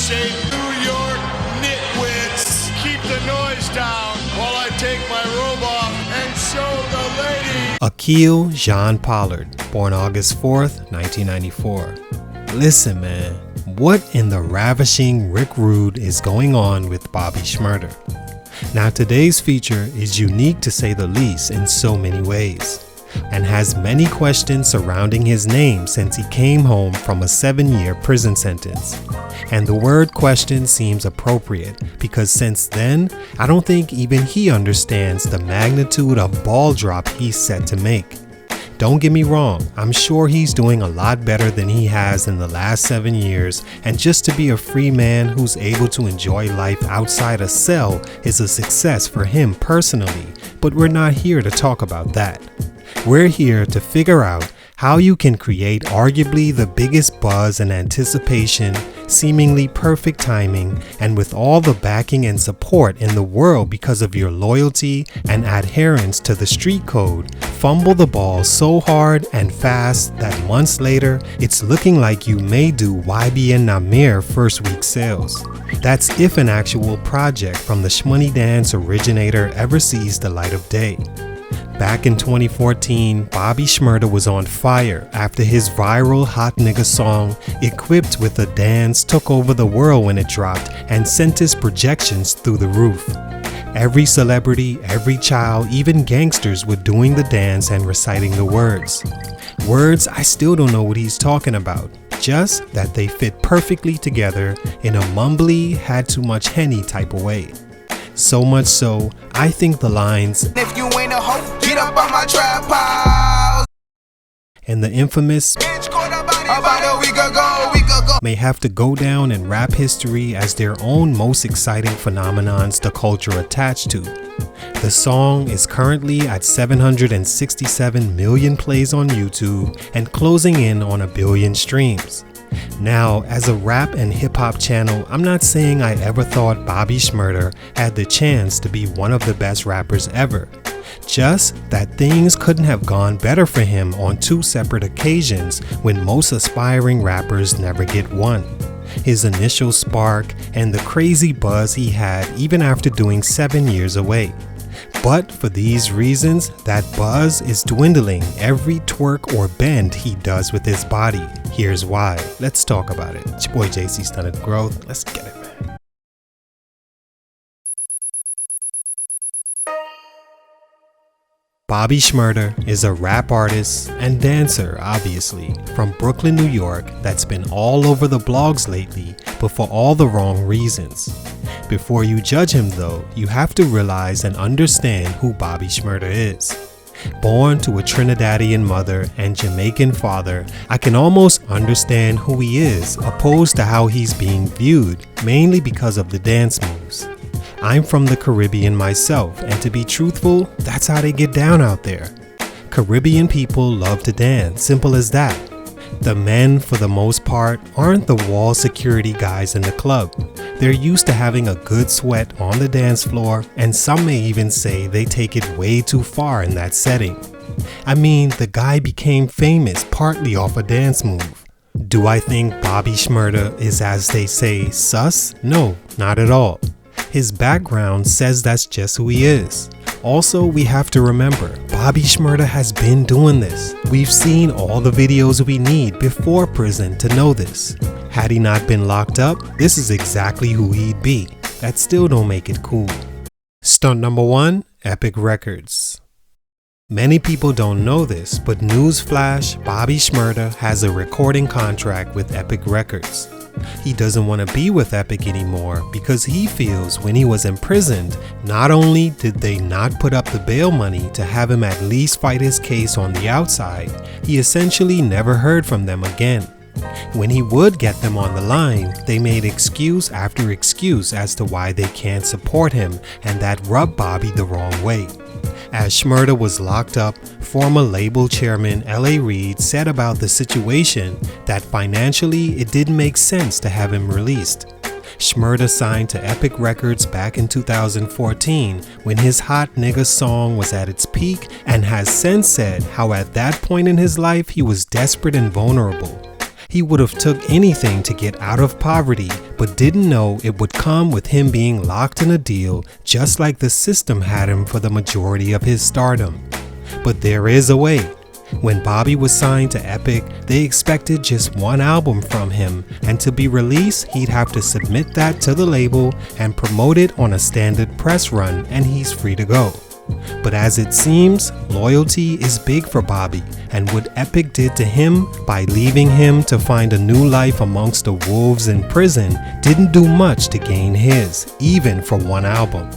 say, New York nitwits, keep the noise down while I take my robe off and show the lady. Akil Jean Pollard, born August 4th, 1994. Listen, man, what in the Ravishing Rick Rude is going on with Bobby Shmurda? Now, today's feature is unique to say the least in so many ways, and has many questions surrounding his name since he came home from a 7-year prison sentence. And the word question seems appropriate because since then, I don't think even he understands the magnitude of ball drop he's set to make. Don't get me wrong, I'm sure he's doing a lot better than he has in the last 7 years, and just to be a free man who's able to enjoy life outside a cell is a success for him personally, but we're not here to talk about that. We're here to figure out how you can create arguably the biggest buzz and anticipation, seemingly perfect timing, and with all the backing and support in the world because of your loyalty and adherence to the street code, fumble the ball so hard and fast that months later, it's looking like you may do YBN Nahmir first week sales. That's if an actual project from the Shmoney dance originator ever sees the light of day. Back in 2014, Bobby Shmurda was on fire after his viral Hot Nigga song, equipped with a dance, took over the world when it dropped and sent his projections through the roof. Every celebrity, every child, even gangsters were doing the dance and reciting the words. Words I still don't know what he's talking about, just that they fit perfectly together in a mumbly, had too much Henny type of way. So much so, I think the lines, "If you ain't a hoe, get up on my trap house," and the infamous "about a week ago," may have to go down in rap history as their own most exciting phenomenons the culture attached to. The song is currently at 767 million plays on YouTube and closing in on 1 billion streams. Now, as a rap and hip-hop channel, I'm not saying I ever thought Bobby Shmurda had the chance to be one of the best rappers ever. Just that things couldn't have gone better for him on 2 separate occasions when most aspiring rappers never get one. His initial spark and the crazy buzz he had even after doing 7 years away. But for these reasons, that buzz is dwindling every twerk or bend he does with his body. Here's why. Let's talk about it. It's your boy JC Stunted Growth. Let's get it, man. Bobby Shmurda is a rap artist and dancer, obviously, from Brooklyn, New York, that's been all over the blogs lately, but for all the wrong reasons. Before you judge him though, you have to realize and understand who Bobby Shmurda is. Born to a Trinidadian mother and Jamaican father, I can almost understand who he is, opposed to how he's being viewed, mainly because of the dance moves. I'm from the Caribbean myself, and to be truthful, that's how they get down out there. Caribbean people love to dance, simple as that. The men, for the most part, aren't the wall security guys in the club. They're used to having a good sweat on the dance floor, and some may even say they take it way too far in that setting. I mean, the guy became famous partly off a dance move. Do I think Bobby Shmurda is, as they say, sus? No, not at all. His background says that's just who he is. Also, we have to remember, Bobby Shmurda has been doing this. We've seen all the videos we need before prison to know this. Had he not been locked up, this is exactly who he'd be. That still don't make it cool. Stunt number 1, Epic Records. Many people don't know this, but newsflash, Bobby Shmurda has a recording contract with Epic Records. He doesn't want to be with Epic anymore because he feels when he was imprisoned, not only did they not put up the bail money to have him at least fight his case on the outside, he essentially never heard from them again. When he would get them on the line, they made excuse after excuse as to why they can't support him, and that rubbed Bobby the wrong way. As Shmurda was locked up, former label chairman L.A. Reid said about the situation that financially it didn't make sense to have him released. Shmurda signed to Epic Records back in 2014 when his Hot Nigga song was at its peak, and has since said how at that point in his life he was desperate and vulnerable. He would have took anything to get out of poverty, but didn't know it would come with him being locked in a deal just like the system had him for the majority of his stardom. But there is a way. When Bobby was signed to Epic, they expected just one album from him, and to be released, he'd have to submit that to the label and promote it on a standard press run, and he's free to go. But as it seems, loyalty is big for Bobby, and what Epic did to him by leaving him to find a new life amongst the wolves in prison didn't do much to gain his, even for one album.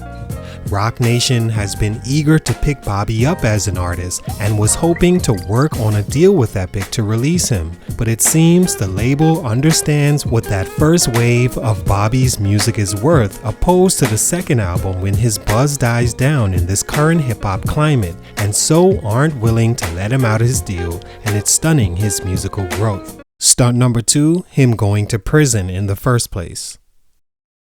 Roc Nation has been eager to pick Bobby up as an artist and was hoping to work on a deal with Epic to release him, but it seems the label understands what that first wave of Bobby's music is worth opposed to the second album when his buzz dies down in this current hip-hop climate, and so aren't willing to let him out his deal, and it's stunning his musical growth. Stunt number 2, him going to prison in the first place.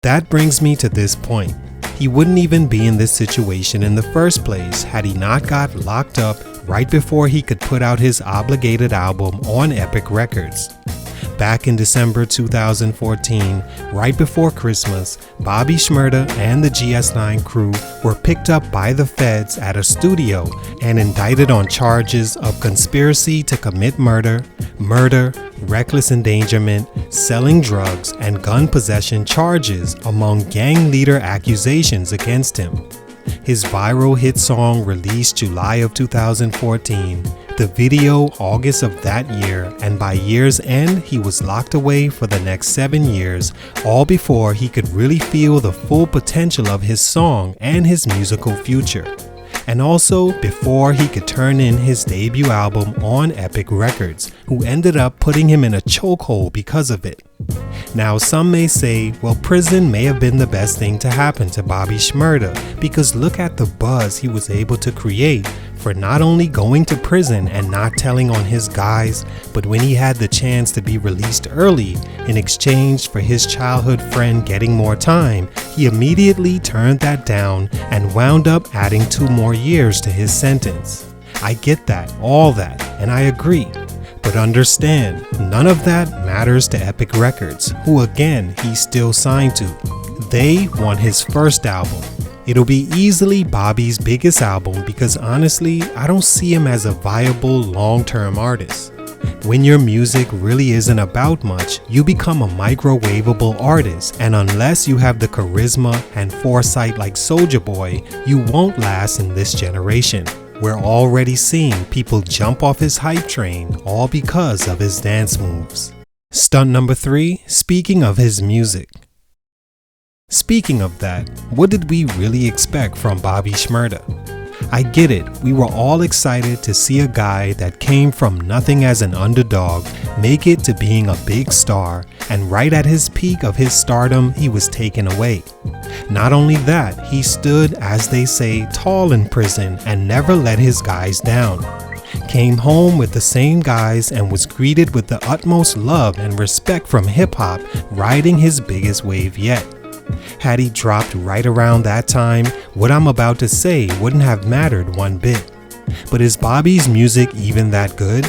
That brings me to this point. He wouldn't even be in this situation in the first place had he not got locked up right before he could put out his obligated album on Epic Records. Back in December 2014, right before Christmas, Bobby Shmurda and the GS9 crew were picked up by the feds at a studio and indicted on charges of conspiracy to commit murder, reckless endangerment, selling drugs, and gun possession charges among gang leader accusations against him. His viral hit song released July of 2014, the video August of that year, and by year's end he was locked away for the next 7 years, all before he could really feel the full potential of his song and his musical future. And also before he could turn in his debut album on Epic Records, who ended up putting him in a chokehold because of it. Now some may say, well, prison may have been the best thing to happen to Bobby Shmurda, because look at the buzz he was able to create for not only going to prison and not telling on his guys, but when he had the chance to be released early in exchange for his childhood friend getting more time, he immediately turned that down and wound up adding 2 more years to his sentence. I get that, all that, and I agree. But understand, none of that matters to Epic Records, who again he's still signed to. They want his first album. It'll be easily Bobby's biggest album because honestly, I don't see him as a viable long-term artist. When your music really isn't about much, you become a microwavable artist, and unless you have the charisma and foresight like Soulja Boy, you won't last in this generation. We're already seeing people jump off his hype train all because of his dance moves. Stunt number 3, speaking of his music. Speaking of that, what did we really expect from Bobby Shmurda? I get it, we were all excited to see a guy that came from nothing as an underdog make it to being a big star, and right at his peak of his stardom, he was taken away. Not only that, he stood, as they say, tall in prison and never let his guys down. Came home with the same guys and was greeted with the utmost love and respect from hip-hop, riding his biggest wave yet. Had he dropped right around that time, what I'm about to say wouldn't have mattered one bit. But is Bobby's music even that good?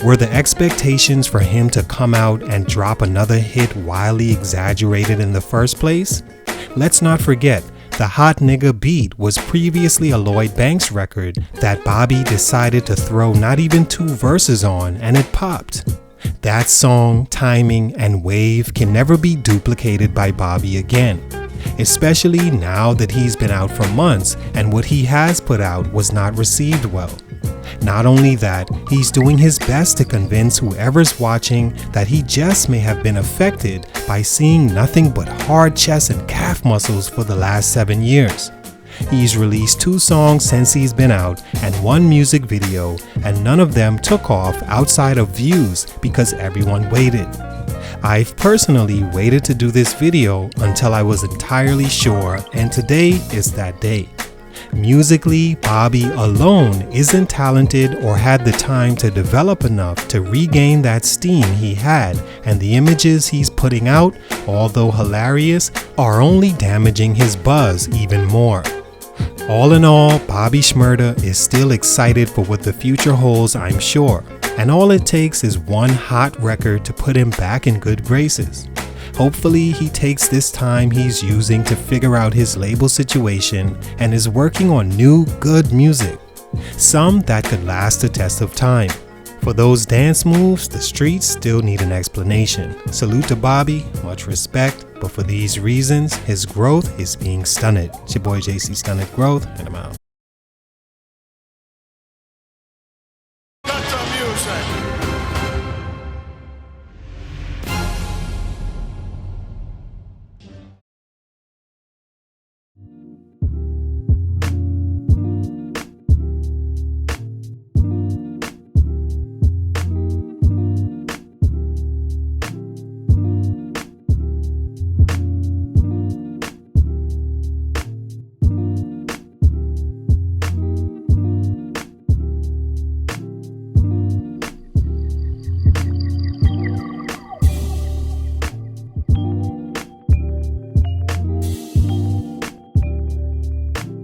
Were the expectations for him to come out and drop another hit wildly exaggerated in the first place? Let's not forget, the Hot Nigga Beat was previously a Lloyd Banks record that Bobby decided to throw not even 2 verses on, and it popped. That song, timing, and wave can never be duplicated by Bobby again, especially now that he's been out for months and what he has put out was not received well. Not only that, he's doing his best to convince whoever's watching that he just may have been affected by seeing nothing but hard chest and calf muscles for the last 7 years. He's released 2 songs since he's been out and 1 music video, and none of them took off outside of views because everyone waited. I've personally waited to do this video until I was entirely sure, and today is that day. Musically, Bobby alone isn't talented or had the time to develop enough to regain that steam he had, and the images he's putting out, although hilarious, are only damaging his buzz even more. All in all, Bobby Shmurda is still excited for what the future holds, I'm sure, and all it takes is one hot record to put him back in good graces. Hopefully he takes this time he's using to figure out his label situation and is working on new good music, some that could last the test of time. For those dance moves, the streets still need an explanation. Salute to Bobby, much respect, but for these reasons, his growth is being stunted. It's your boy JC Stunted Growth, and I'm out.